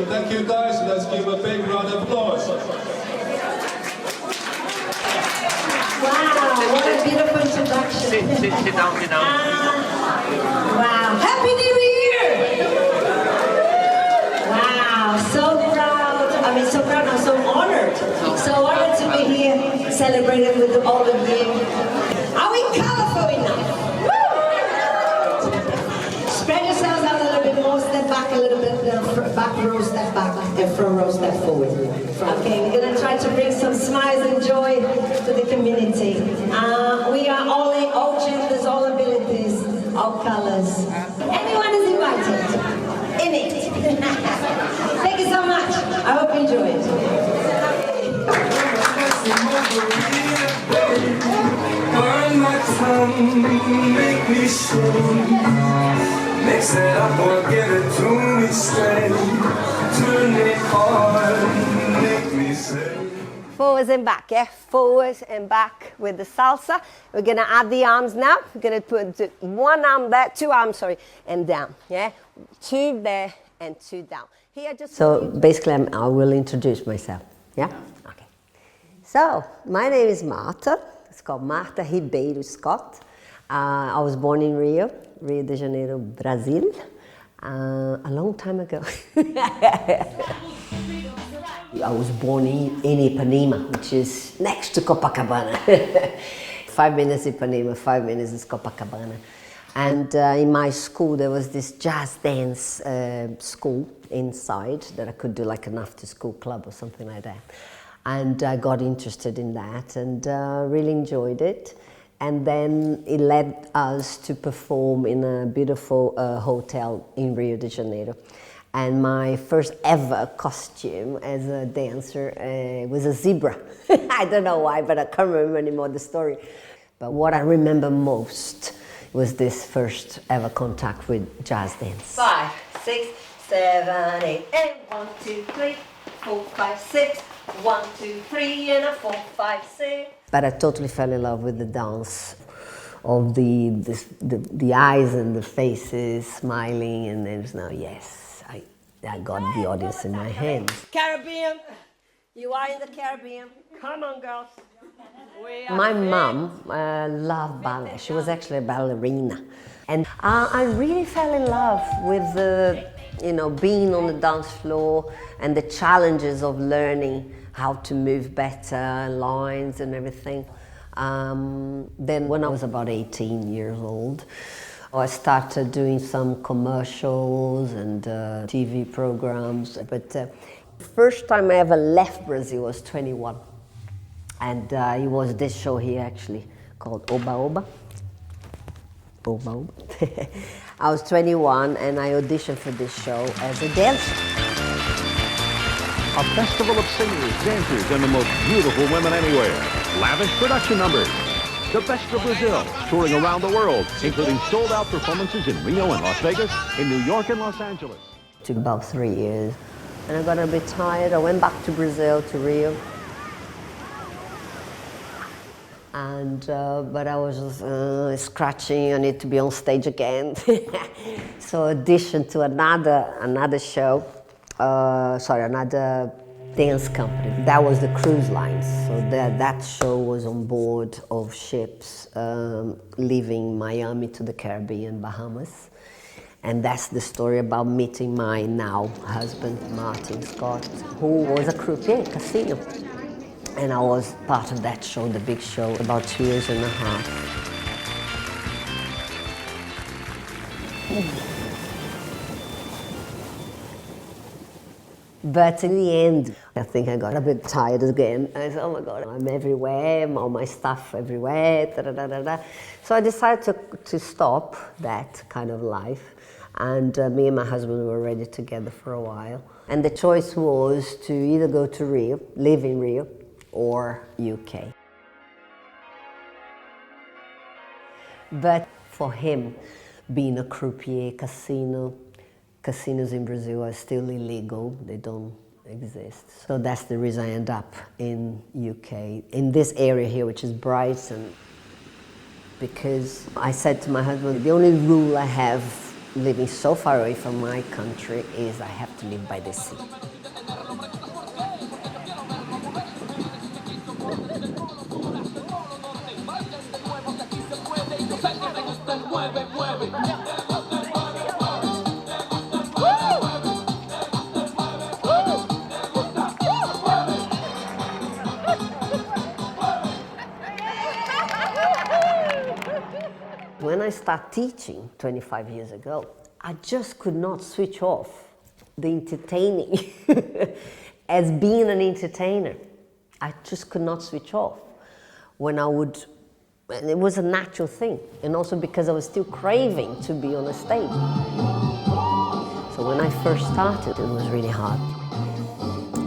Thank you guys. Let's give a big round of applause. Wow, what a beautiful introduction. Sit down. Wow, Happy New Year! Wow, so proud. I mean, so proud, I'm so honored. So honored to be here celebrating with all of you. Are we colorful enough? Woo! Spread yourselves out a little bit more, step back a little bit, back row, step back, and front row, step forward. Okay, we're going to try to bring some smiles and joy to the community. We are all genders, all abilities, all colors. Everyone is invited. In it. Thank you so much. I hope you enjoy it. Burn my tongue, make me sing. Mix it up or give it to me straight. Turn it on, make me sing. Forwards and back, yeah? Forwards and back with the salsa. We're gonna add the arms now. We're gonna put one arm there, two arms, sorry, and down, yeah? Two there and two down. Here, just so basically I will introduce myself, yeah? Okay. So, my name is Marta. It's called Marta Ribeiro Scott. I was born in Rio de Janeiro, Brazil, a long time ago. I was born in Ipanema, which is next to Copacabana. 5 minutes Ipanema, 5 minutes is Copacabana. And in my school there was this jazz dance school inside that I could do like an after school club or something like that. And I got interested in that and really enjoyed it. And then it led us to perform in a beautiful hotel in Rio de Janeiro. And my first ever costume as a dancer was a zebra. I don't know why, but I can't remember anymore the story. But what I remember most was this first ever contact with jazz dance. 5, 6, 7, 8, and 1, 2, 3, 4, 5, 6. 1, 2, 3, and a 4, 5, 6. But I totally fell in love with the dance of the eyes and the faces smiling, and there's now, yes, I got the audience in my hands. Caribbean, you are in the Caribbean. Come on, girls. My mom loved ballet. She was actually a ballerina. And I really fell in love with being on the dance floor and the challenges of learning how to move better, lines and everything. Then when I was about 18 years old, I started doing some commercials and TV programs. But first time I ever left Brazil was 21. And it was this show here actually called Oba Oba. Oba Oba. I was 21 and I auditioned for this show as a dancer. A festival of singers, dancers, and the most beautiful women anywhere. Lavish production numbers. The best of Brazil, touring around the world, including sold-out performances in Rio and Las Vegas, in New York and Los Angeles. It took about 3 years, and I got a bit tired. I went back to Brazil, to Rio. And but I was just scratching. I need to be on stage again. So audition to another show. Another dance company. That was the cruise lines. So that show was on board of ships leaving Miami to the Caribbean, Bahamas. And that's the story about meeting my now husband, Marta Scott, who was a croupier, casino. And I was part of that show, the big show, about 2 years and a half. But in the end, I think I got a bit tired again. I said, oh my God, I'm everywhere, all my stuff everywhere, da-da-da-da-da. So I decided to stop that kind of life. And me and my husband were already together for a while. And the choice was to either go to Rio, live in Rio, or UK. But for him, being a croupier, casinos in Brazil are still illegal, they don't exist. So that's the reason I end up in UK, in this area here, which is Brighton. Because I said to my husband, the only rule I have living so far away from my country is I have to live by the sea. When I started teaching 25 years ago, I just could not switch off the entertaining as being an entertainer. I just could not switch off. When I would, and it was a natural thing, and also because I was still craving to be on a stage. So when I first started, it was really hard.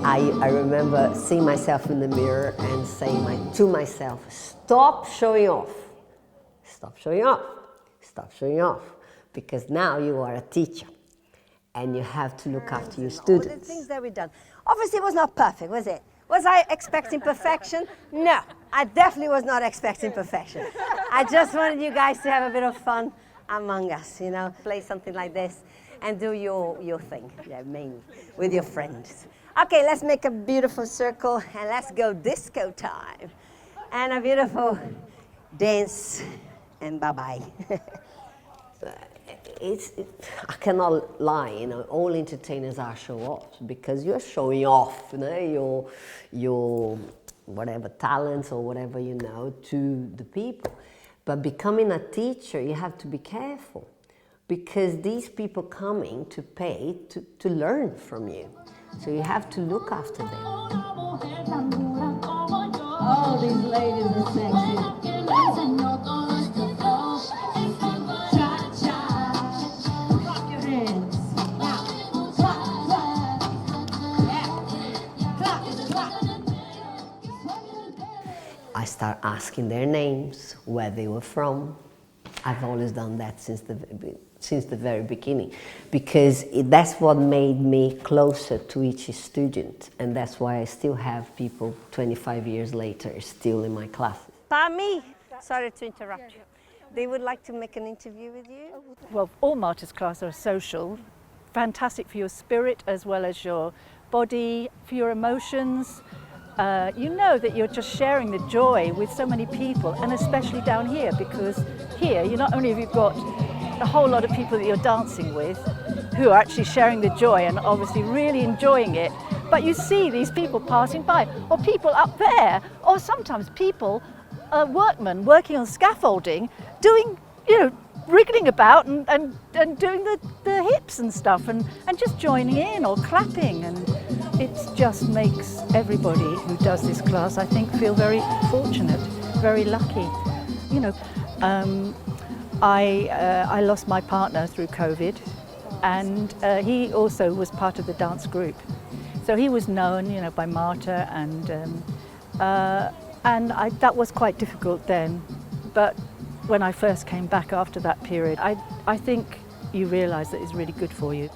I remember seeing myself in the mirror and saying to myself, stop showing off. Stop showing off, stop showing off, because now you are a teacher and you have to look after your students. All the things that we've done. Obviously it was not perfect, was it? Was I expecting perfection? No, I definitely was not expecting perfection. I just wanted you guys to have a bit of fun among us, you know, play something like this and do your thing, yeah, mainly, with your friends. Okay, let's make a beautiful circle and let's go disco time. And a beautiful dance. And bye-bye. I cannot lie, you know, all entertainers are show-offs because you're showing off, you know, your whatever talents or whatever you know to the people. But becoming a teacher, you have to be careful because these people coming to pay to learn from you. So you have to look after them. Oh, these ladies are sexy. I start asking their names, where they were from. I've always done that since the very beginning, because that's what made me closer to each student, and that's why I still have people 25 years later still in my classes. Pami, sorry to interrupt you. They would like to make an interview with you. Well, all Marta's classes are social, fantastic for your spirit as well as your body, for your emotions. You know that you're just sharing the joy with so many people, and especially down here, because here you not only have you got a whole lot of people that you're dancing with who are actually sharing the joy and obviously really enjoying it, but you see these people passing by, or people up there, or sometimes people, workmen working on scaffolding, doing, you know, wriggling about and doing the hips and stuff and just joining in or clapping, and it just makes everybody who does this class, I think, feel very fortunate, very lucky. You know, I lost my partner through COVID, and he also was part of the dance group. So he was known, you know, by Marta, and that was quite difficult then. But when I first came back after that period, I think you realise that it's really good for you.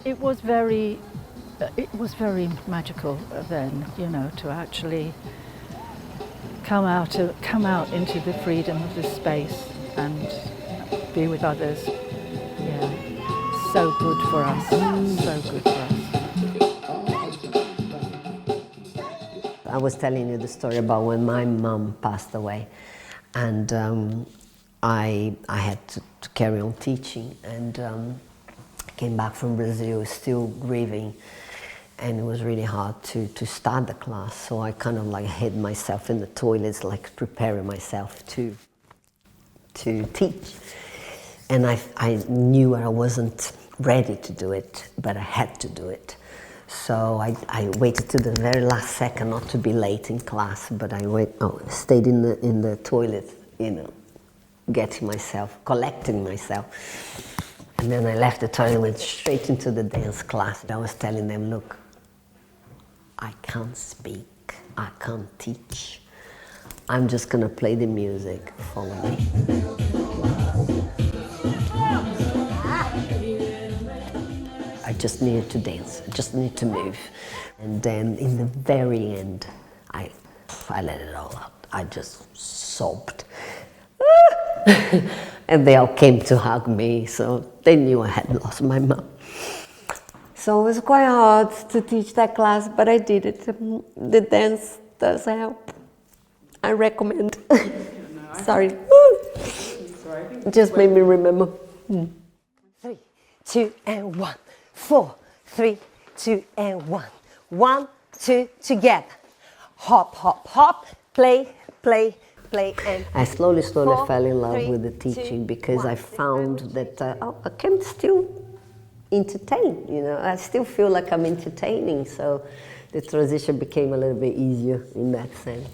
It was very magical then, you know, to actually come out into the freedom of this space and be with others. Yeah, so good for us, so good for us. I was telling you the story about when my mum passed away, and I had to carry on teaching, and I came back from Brazil still grieving, and it was really hard to start the class, so I kind of like hid myself in the toilets, like preparing myself to teach. And I knew I wasn't ready to do it, but I had to do it. So I waited to the very last second not to be late in class, but I stayed in the toilet, you know, collecting myself. And then I left the toilet and went straight into the dance class. I was telling them, look, I can't speak, I can't teach. I'm just gonna play the music, follow me. I just needed to dance, I just needed to move. And then in the very end, I let it all out. I just sobbed. And they all came to hug me, so they knew I had lost my mom. So it was quite hard to teach that class, but I did it. The dance does help. I recommend. Sorry. It just made me remember. 3, 2, and 1. 4, 3, 2, and 1. 1, 2, together. Hop, hop, hop. Play, play, play, and I slowly fell in love with the teaching because I found that I can still entertain, you know. I still feel like I'm entertaining, so the transition became a little bit easier in that sense.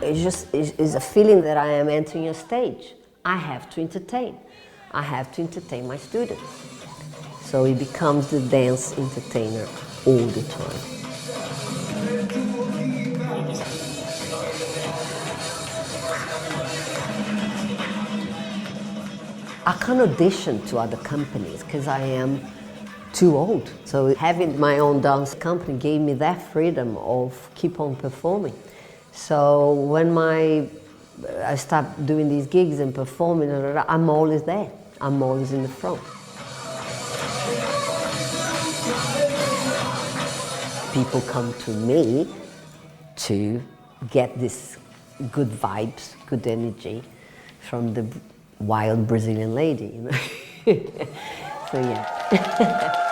It's a feeling that I am entering a stage. I have to entertain. I have to entertain my students. So it becomes the dance entertainer all the time. I can't audition to other companies because I am too old. So having my own dance company gave me that freedom of keep on performing. So when I start doing these gigs and performing, I'm always there. I'm always in the front. People come to me to get this good vibes, good energy from the wild Brazilian lady, you know. So yeah.